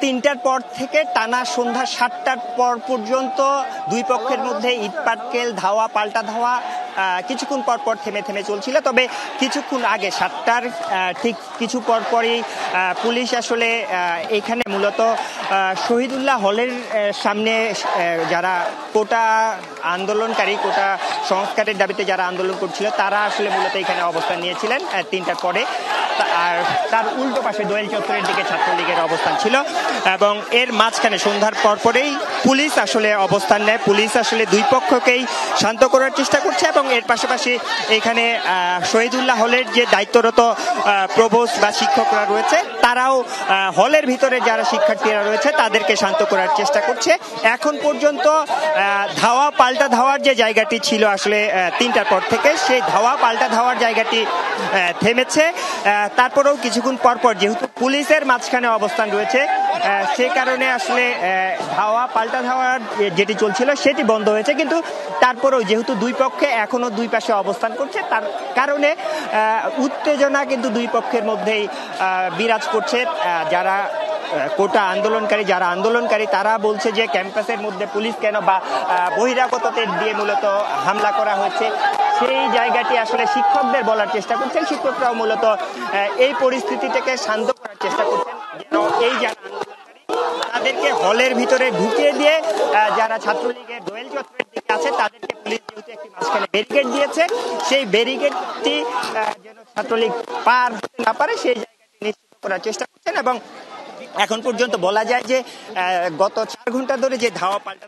3টার পর থেকে টানা সন্ধ্যা 7টার পর পর্যন্ত দুই পক্ষের মধ্যে ইটপাটকেল ধাওয়া পাল্টা ধাওয়া কিছুক্ষণ পর পর থেমে থেমে চলছিল। তবে কিছুক্ষণ আগে 7টার ঠিক কিছু পর পরই পুলিশ আসলে এখানে মূলত শহীদুল্লাহ হলের সামনে যারা কোটা আন্দোলনকারী, কোটা সংস্কারের দাবিতে যারা আন্দোলন করছিল তারা আসলে মূলত এখানে অবস্থান নিয়েছিলেন 3টার পরে। আর তার উল্টো পাশে দোয়েল চত্বরের দিকে ছাত্রলীগের অবস্থান ছিল এবং এর মাঝখানে সন্ধ্যার পরপরেই পুলিশ আসলে অবস্থান নেয়। পুলিশ আসলে দুই পক্ষকেই শান্ত করার চেষ্টা করছে এবং এর পাশাপাশি এখানে শহীদুল্লাহ হলের যে দায়িত্বরত প্রভোস্ট বা শিক্ষকরা রয়েছে তারাও হলের ভিতরে যারা শিক্ষার্থীরা রয়েছে তাদেরকে শান্ত করার চেষ্টা করছে। এখন পর্যন্ত ধাওয়া পাল্টা ধাওয়ার যে জায়গাটি ছিল আসলে 3টার পর থেকে, সেই ধাওয়া পাল্টা ধাওয়ার জায়গাটি থেমেছে। তারপরেও কিছুক্ষণ পরপর যেহেতু পুলিশের মাঝখানে অবস্থান রয়েছে সে কারণে আসলে ধাওয়া পাল্টা ধাওয়ার যেটি চলছিল সেটি বন্ধ হয়েছে। কিন্তু তারপরেও যেহেতু দুই পক্ষে এখনো দুই পাশে অবস্থান করছে তার কারণে উত্তেজনা কিন্তু দুই পক্ষের মধ্যেই বিরাজ করছে। যারা কোটা আন্দোলনকারী তারা বলছে যে ক্যাম্পাসের মধ্যে পুলিশ কেন বা বহিরাগতদের দিয়ে মূলত হামলা করা হচ্ছে, সেই জায়গাটি আসলে শিক্ষকদের বলার চেষ্টা করছেন। শিক্ষকরাও মূলত এই পরিস্থিতিটাকে শান্ত করার চেষ্টা করছেন যেন এই যারা আন্দোলনকারী তাদেরকে হলের ভিতরে ঢুকিয়ে দিয়ে যারা ছাত্রলীগের দোয়েল চত্বরের দিকে আছে তাদেরকে পুলিশ যেহেতু একটি মাঝখানে ব্যারিকেড দিয়েছে, সেই ব্যারিকেডটি যেন ছাত্রলীগ পার হতে না পারে সেই জায়গাটি নিশ্চিত করার চেষ্টা করছেন। এবং এখন পর্যন্ত বলা যায় যে গত 4 ঘন্টা ধরে যে ধাওয়া পাল্টা